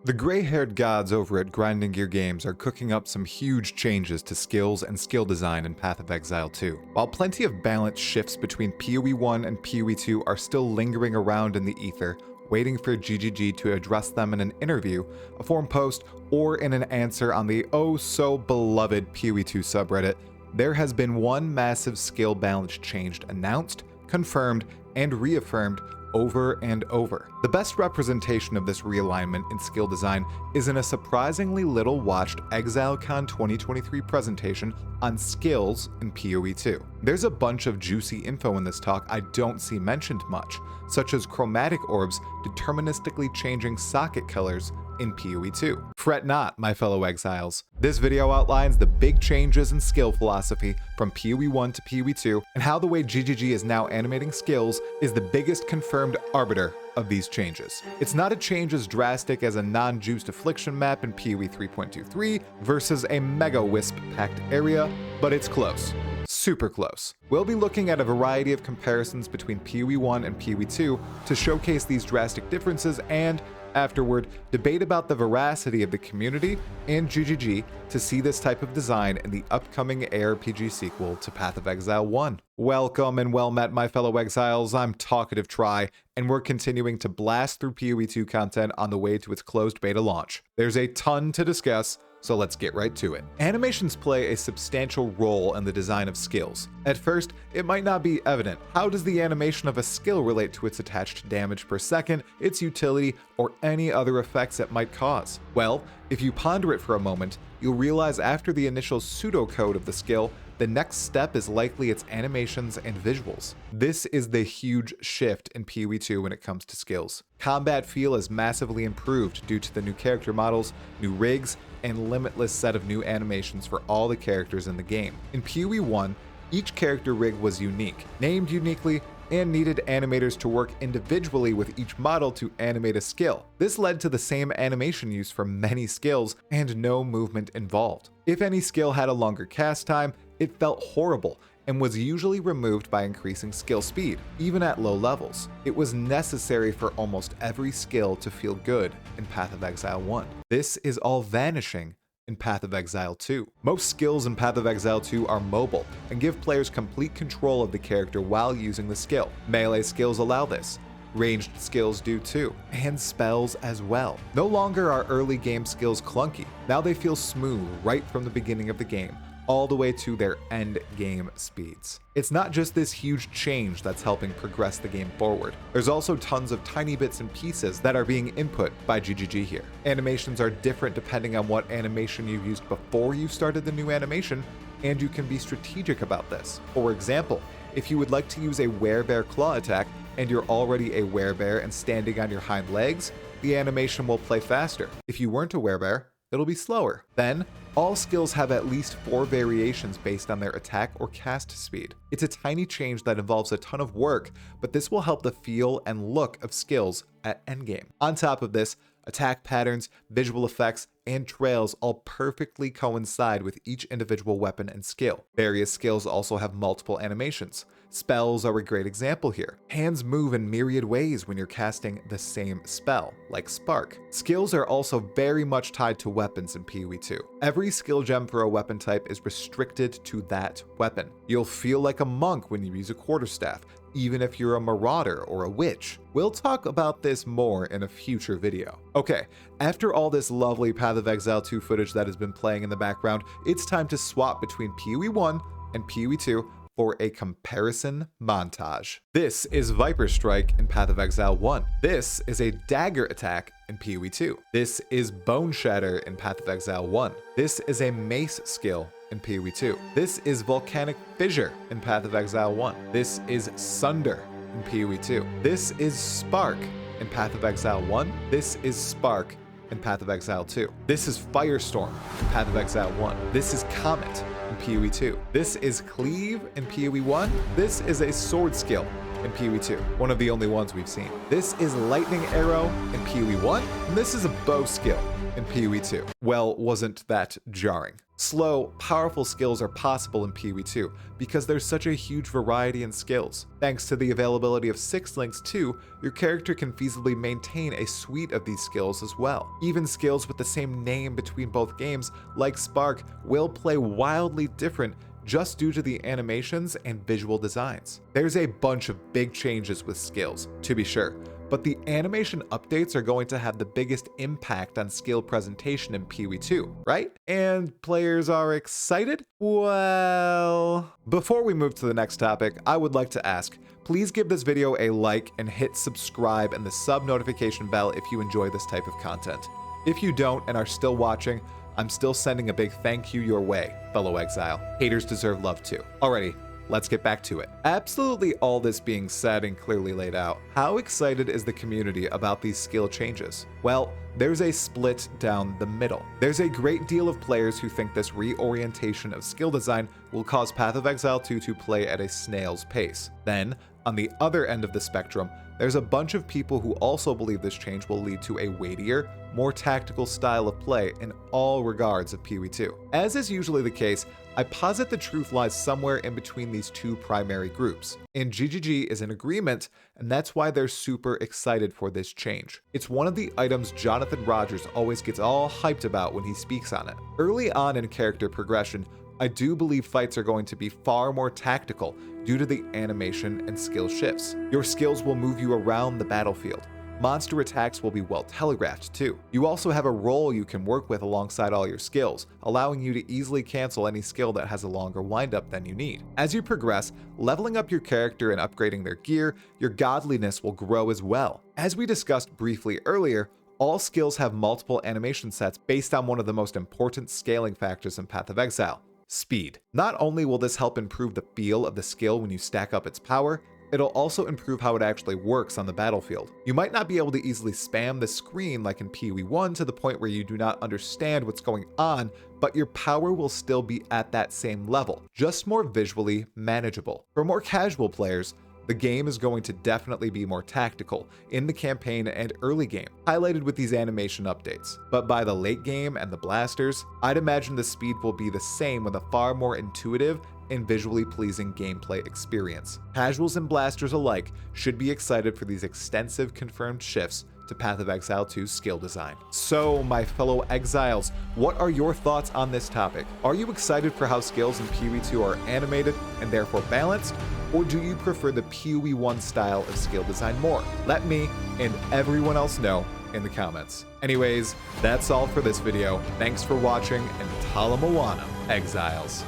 The gray-haired gods over at Grinding Gear Games are cooking up some huge changes to skills and skill design in Path of Exile 2. While plenty of balance shifts between PoE 1 and PoE 2 are still lingering around in the ether, waiting for GGG to address them in an interview, a forum post, or in an answer on the oh-so-beloved PoE 2 subreddit, there has been one massive skill balance change announced, confirmed, and reaffirmed over and over. The best representation of this realignment in skill design is in a surprisingly little watched ExileCon 2023 presentation on skills in PoE 2. There's a bunch of juicy info in this talk I don't see mentioned much, such as chromatic orbs deterministically changing socket colors in PoE 2. Fret not, my fellow exiles. This video outlines the big changes in skill philosophy from PoE 1 to PoE 2, and how the way GGG is now animating skills is the biggest confirmed arbiter of these changes. It's not a change as drastic as a non-juiced affliction map in PoE 3.23 versus a mega wisp-packed area, but it's close. Super close. We'll be looking at a variety of comparisons between PoE 1 and PoE 2 to showcase these drastic differences and, afterward, debate about the veracity of the community and GGG to see this type of design in the upcoming ARPG sequel to Path of Exile 1. Welcome and well met, my fellow exiles. I'm Talkative Try, and we're continuing to blast through PoE 2 content on the way to its closed beta launch. There's a ton to discuss, so let's get right to it. Animations play a substantial role in the design of skills. At first, it might not be evident. How does the animation of a skill relate to its attached damage per second, its utility, or any other effects it might cause? Well, if you ponder it for a moment, you'll realize after the initial pseudocode of the skill, the next step is likely its animations and visuals. This is the huge shift in PoE 2 when it comes to skills. Combat feel is massively improved due to the new character models, new rigs, and limitless set of new animations for all the characters in the game. In PoE 1, each character rig was unique, named uniquely, and needed animators to work individually with each model to animate a skill. This led to the same animation use for many skills and no movement involved. If any skill had a longer cast time, it felt horrible and was usually removed by increasing skill speed, even at low levels. It was necessary for almost every skill to feel good in Path of Exile 1. This is all vanishing in Path of Exile 2. Most skills in Path of Exile 2 are mobile and give players complete control of the character while using the skill. Melee skills allow this. Ranged skills do too, and spells as well. No longer are early game skills clunky. Now they feel smooth right from the beginning of the game, all the way to their end game speeds. It's not just this huge change that's helping progress the game forward. There's also tons of tiny bits and pieces that are being input by GGG here. Animations are different depending on what animation you used before you started the new animation, and you can be strategic about this. For example, if you would like to use a werebear claw attack and you're already a werebear and standing on your hind legs, the animation will play faster. If you weren't a werebear, it'll be slower. Then, all skills have at least 4 variations based on their attack or cast speed. It's a tiny change that involves a ton of work, but this will help the feel and look of skills at endgame. On top of this, attack patterns, visual effects, and trails all perfectly coincide with each individual weapon and skill. Various skills also have multiple animations. Spells are a great example here. Hands move in myriad ways when you're casting the same spell, like Spark. Skills are also very much tied to weapons in PoE 2. Every skill gem for a weapon type is restricted to that weapon. You'll feel like a monk when you use a quarterstaff, even if you're a marauder or a witch. We'll talk about this more in a future video. Okay, after all this lovely Path of Exile 2 footage that has been playing in the background, it's time to swap between PoE 1 and PoE 2 for a comparison montage. This is Viper Strike in Path of Exile 1. This is a dagger attack in PoE 2. This is Bone Shatter in Path of Exile 1. This is a mace skill in PoE 2. This is Volcanic Fissure in Path of Exile 1. This is Sunder in PoE 2. This is Spark in Path of Exile 1. This is Spark in Path of Exile 2. This is Firestorm in Path of Exile 1. This is Comet in PoE 2. This is Cleave in PoE 1. This is a sword skill in PoE 2, one of the only ones we've seen. This is Lightning Arrow in PoE 1, and this is a bow skill in PoE 2. Well, wasn't that jarring? Slow, powerful skills are possible in PoE 2 because there's such a huge variety in skills. Thanks to the availability of 6 links too, your character can feasibly maintain a suite of these skills as well. Even skills with the same name between both games, like Spark, will play wildly different just due to the animations and visual designs. There's a bunch of big changes with skills, to be sure, but the animation updates are going to have the biggest impact on skill presentation in PoE 2, right? And players are excited? Well, before we move to the next topic, I would like to ask, please give this video a like and hit subscribe and the sub notification bell if you enjoy this type of content. If you don't and are still watching, I'm still sending a big thank you your way, fellow exile. Haters deserve love too. Alrighty, let's get back to it. Absolutely all this being said and clearly laid out, how excited is the community about these skill changes? Well, there's a split down the middle. There's a great deal of players who think this reorientation of skill design will cause Path of Exile 2 to play at a snail's pace. Then, on the other end of the spectrum, there's a bunch of people who also believe this change will lead to a weightier, more tactical style of play in all regards of PoE 2. As is usually the case, I posit the truth lies somewhere in between these two primary groups. And GGG is in agreement, and that's why they're super excited for this change. It's one of the items Jonathan Rogers always gets all hyped about when he speaks on it. Early on in character progression, I do believe fights are going to be far more tactical due to the animation and skill shifts. Your skills will move you around the battlefield. Monster attacks will be well telegraphed too. You also have a role you can work with alongside all your skills, allowing you to easily cancel any skill that has a longer windup than you need. As you progress, leveling up your character and upgrading their gear, your godliness will grow as well. As we discussed briefly earlier, all skills have multiple animation sets based on one of the most important scaling factors in Path of Exile: speed. Not only will this help improve the feel of the skill when you stack up its power, it'll also improve how it actually works on the battlefield. You might not be able to easily spam the screen like in PoE 1 to the point where you do not understand what's going on, but your power will still be at that same level, just more visually manageable. For more casual players, the game is going to definitely be more tactical in the campaign and early game, highlighted with these animation updates. But by the late game and the blasters, I'd imagine the speed will be the same with a far more intuitive and visually pleasing gameplay experience. Casuals and blasters alike should be excited for these extensive confirmed shifts to Path of Exile 2's skill design. So, my fellow exiles, what are your thoughts on this topic? Are you excited for how skills in PoE 2 are animated and therefore balanced? Or do you prefer the PoE 1 style of skill design more? Let me and everyone else know in the comments. Anyways, that's all for this video. Thanks for watching, and Tala Moana, Exiles.